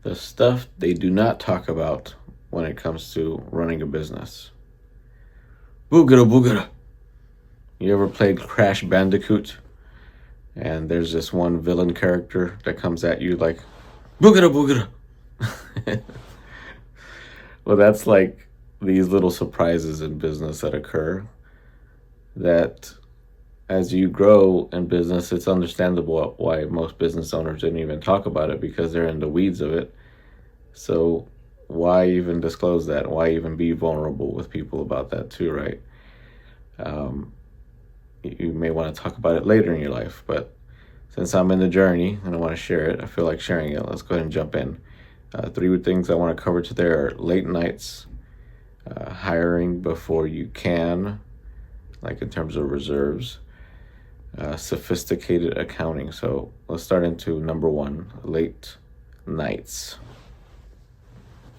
The stuff they do not talk about when it comes to running a business. Boogada boogada. You ever played Crash Bandicoot? And there's this one villain character that comes at you like, boogada boogada. Well, that's like these little surprises in business that occur that as you grow in business, it's understandable why most business owners didn't even talk about it because they're in the weeds of it. So why even disclose that? Why even be vulnerable with people about that too, right? Um, you may want to talk about it later in your life, but since I'm in the journey and I want to share it, I feel like sharing it. Let's go ahead and jump in. Three things I want to cover today are late nights, hiring before you can, like in terms of reserves, sophisticated accounting. So let's start into number one, late nights.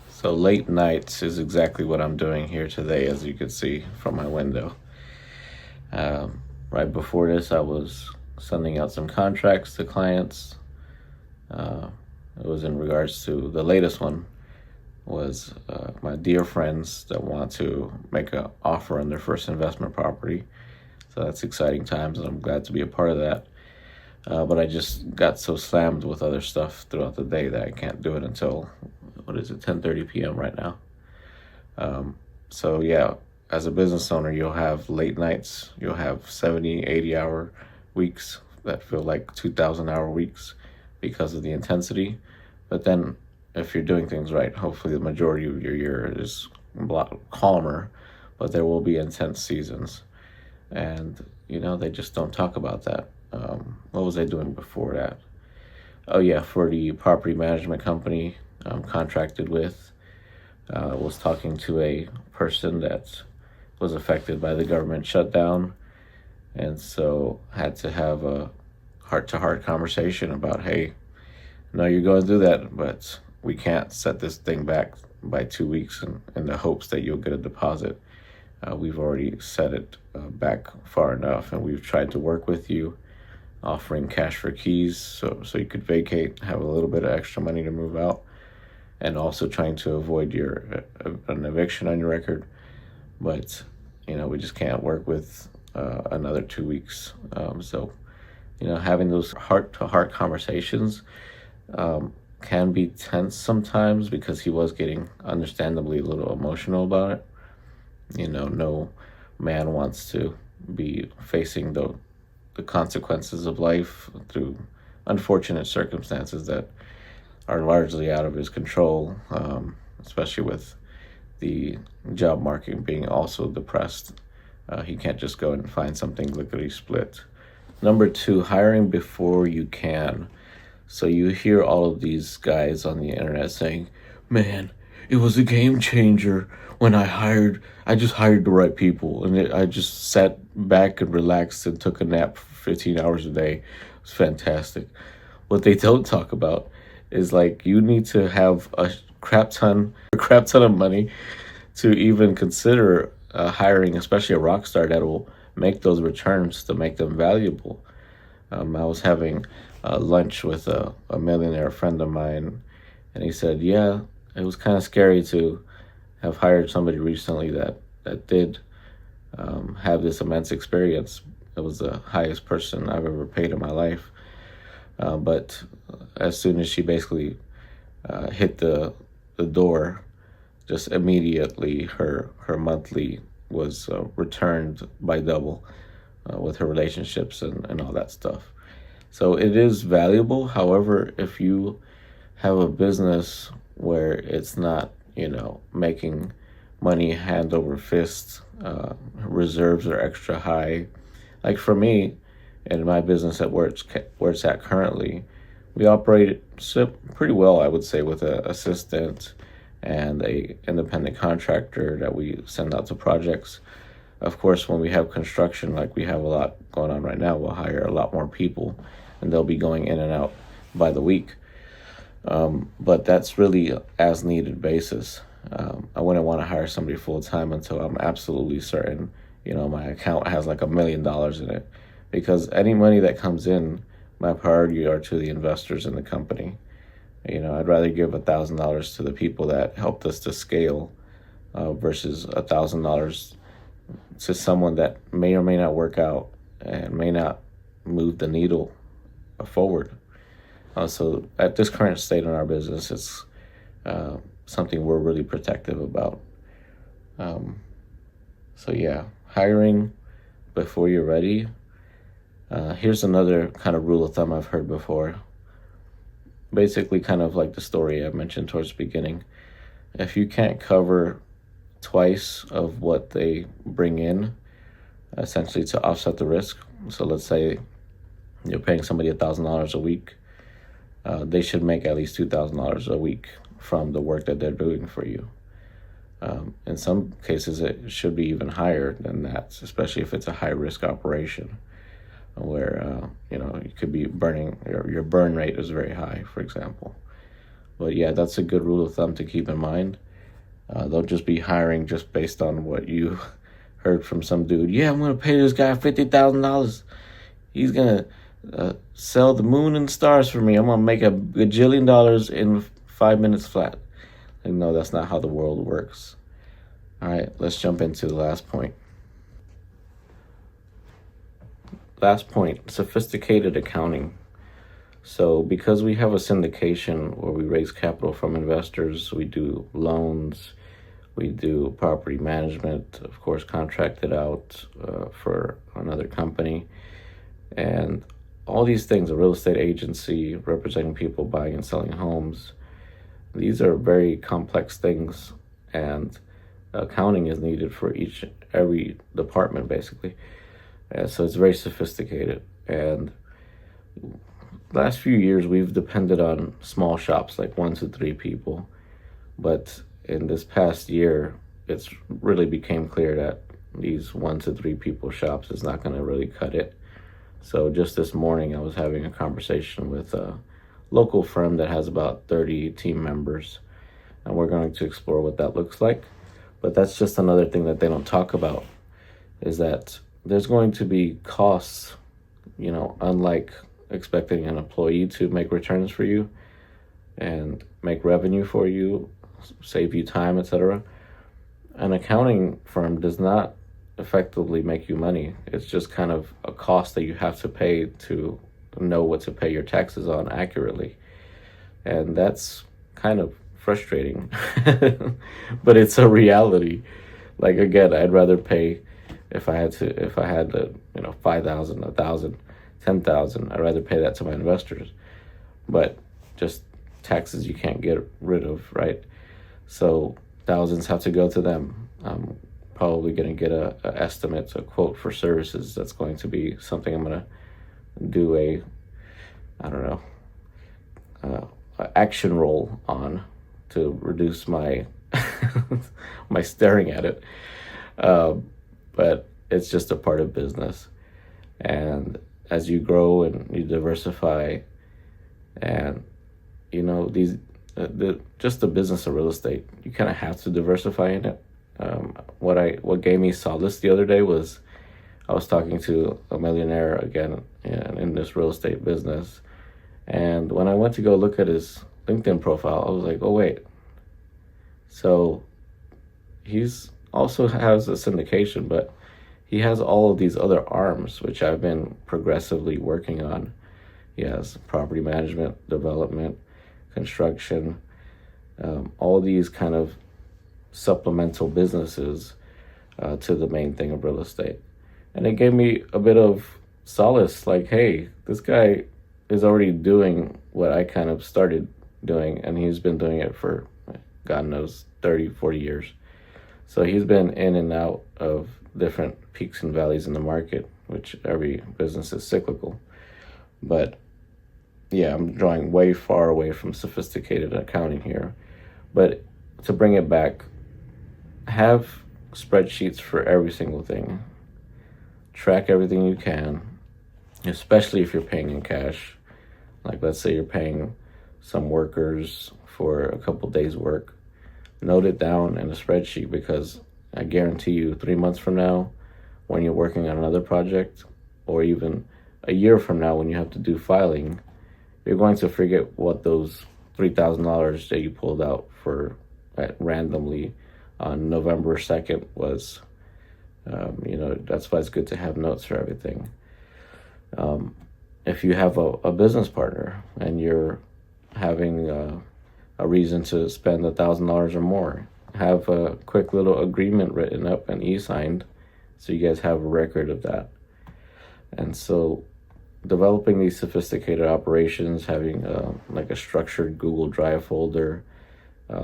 So late nights is exactly what I'm doing here today, as you can see from my window. Right before this, I was sending out some contracts to clients. It was in regards to the latest one was my dear friends that want to make an offer on their first investment property. So that's exciting times, and I'm glad to be a part of that. But I just got so slammed with other stuff throughout the day that I can't do it until, 10:30 p.m. right now. So yeah, as a business owner, you'll have late nights, you'll have 70, 80-hour weeks that feel like 2,000-hour weeks because of the intensity. But then if you're doing things right, hopefully the majority of your year is a lot calmer, but there will be intense seasons. And, they just don't talk about that. What was I doing before that? Oh yeah, for the property management company I'm contracted with, was talking to a person that was affected by the government shutdown, and so had to have a heart-to-heart conversation about, hey, no, you're going through that, but we can't set this thing back by 2 weeks in the hopes that you'll get a deposit. We've already set it back far enough, and we've tried to work with you, offering cash for keys so you could vacate, have a little bit of extra money to move out, and also trying to avoid an eviction on your record. But, we just can't work with another 2 weeks. So, having those heart-to-heart conversations can be tense sometimes because he was getting understandably a little emotional about it. No man wants to be facing the consequences of life through unfortunate circumstances that are largely out of his control, especially with the job market being also depressed. He can't just go and find something lickety-split. Number two, hiring before you can. So you hear all of these guys on the internet saying, man, it was a game changer when I just hired the right people. And I just sat back and relaxed and took a nap for 15 hours a day. It was fantastic. What they don't talk about is like you need to have a crap ton of money to even consider hiring, especially a rock star that will make those returns to make them valuable. I was having lunch with a millionaire friend of mine, and he said, yeah, it was kind of scary to have hired somebody recently that did have this immense experience. It was the highest person I've ever paid in my life. But as soon as she basically hit the door, just immediately her monthly was returned by double with her relationships and all that stuff. So it is valuable. However, if you have a business where it's not, making money hand over fist, reserves are extra high. Like for me, in my business at where it's at currently, we operate pretty well, I would say, with an assistant and a independent contractor that we send out to projects. Of course, when we have construction, like we have a lot going on right now, we'll hire a lot more people, and they'll be going in and out by the week. But that's really as needed basis. I wouldn't want to hire somebody full time until I'm absolutely certain, my account has like $1 million in it. Because any money that comes in, my priority are to the investors in the company. I'd rather give $1,000 to the people that helped us to scale versus $1,000 to someone that may or may not work out and may not move the needle forward. So at this current state in our business, it's something we're really protective about. So yeah, hiring before you're ready. Here's another kind of rule of thumb I've heard before. Basically, kind of like the story I mentioned towards the beginning. If you can't cover twice of what they bring in, essentially to offset the risk. So let's say you're paying somebody $1,000 a week. They should make at least $2,000 a week from the work that they're doing for you. In some cases, it should be even higher than that, especially if it's a high-risk operation where, you could be burning, your burn rate is very high, for example. But yeah, that's a good rule of thumb to keep in mind. Don't just be hiring just based on what you heard from some dude. Yeah, I'm going to pay this guy $50,000. He's going to sell the moon and stars for me. I'm going to make $1 gajillion in 5 minutes flat. No, that's not how the world works. All right, let's jump into the last point. Last point, sophisticated accounting. So because we have a syndication where we raise capital from investors, we do loans, we do property management, of course, contracted out for another company. And all these things, a real estate agency representing people buying and selling homes, these are very complex things, and accounting is needed for every department, basically. So it's very sophisticated. And last few years, we've depended on small shops, like 1 to 3 people. But in this past year, it's really became clear that these 1 to 3 people shops is not going to really cut it. So just this morning, I was having a conversation with a local firm that has about 30 team members, and we're going to explore what that looks like. But that's just another thing that they don't talk about, is that there's going to be costs, unlike expecting an employee to make returns for you and make revenue for you, save you time, etc. An accounting firm does not effectively make you money. It's just kind of a cost that you have to pay to know what to pay your taxes on accurately. And that's kind of frustrating, but it's a reality. Like, again, I'd rather pay if I had 5,000, 1,000, 10,000, I'd rather pay that to my investors. But just taxes you can't get rid of, right? So thousands have to go to them. I'm probably going to get a quote for services. That's going to be something I'm going to do action roll on to reduce my my staring at it. But it's just a part of business. And as you grow and you diversify, and just the business of real estate, you kind of have to diversify in it. What gave me solace the other day was I was talking to a millionaire again in this real estate business, and when I went to go look at his LinkedIn profile, I was like, oh wait, so he's also has a syndication, but he has all of these other arms, which I've been progressively working on. He has property management, development, construction, all these kind of supplemental businesses to the main thing of real estate. And it gave me a bit of solace, like, hey, this guy is already doing what I kind of started doing, and he's been doing it for, God knows, 30, 40 years. So he's been in and out of different peaks and valleys in the market, which every business is cyclical. But yeah, I'm drawing way far away from sophisticated accounting here. But to bring it back, have spreadsheets for every single thing. Track everything you can, especially if you're paying in cash. Like, let's say you're paying some workers for a couple days' work. Note it down in a spreadsheet, because I guarantee you 3 months from now, when you're working on another project, or even a year from now when you have to do filing, you're going to forget what those $3,000 that you pulled out for randomly on November 2nd was, that's why it's good to have notes for everything. If you have a business partner and you're having a reason to spend $1,000 or more, have a quick little agreement written up and e-signed so you guys have a record of that. And so developing these sophisticated operations, having like a structured Google Drive folder,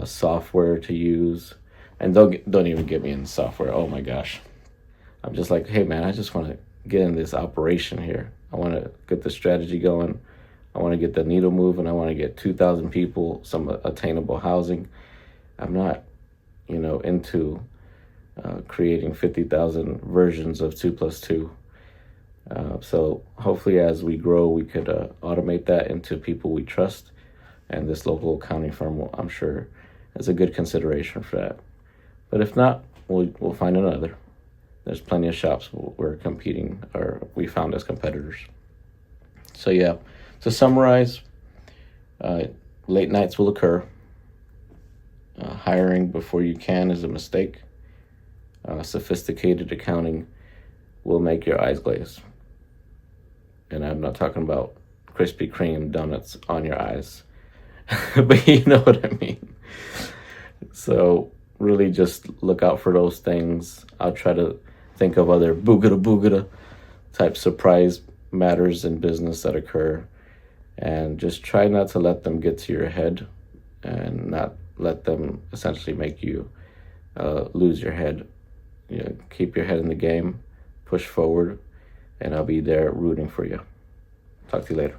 software to use, and don't even get me in software. Oh my gosh, I'm just like, hey man, I just want to get in this operation here. I want to get the strategy going. I want to get the needle moving. I want to get 2,000 people some attainable housing. I'm not, into creating 50,000 versions of 2+2. So hopefully as we grow, we could automate that into people we trust. And this local accounting firm, I'm sure, is a good consideration for that. But if not, we'll find another. There's plenty of shops we're competing, or we found as competitors. So yeah, to summarize, late nights will occur. Hiring before you can is a mistake. Sophisticated accounting will make your eyes glaze. And I'm not talking about Krispy Kreme donuts on your eyes, but you know what I mean. So really just look out for those things. I'll try to think of other boogada type surprise matters in business that occur, and just try not to let them get to your head and not let them essentially make you lose your head. Keep your head in the game, push forward, and I'll be there rooting for you. Talk to you later.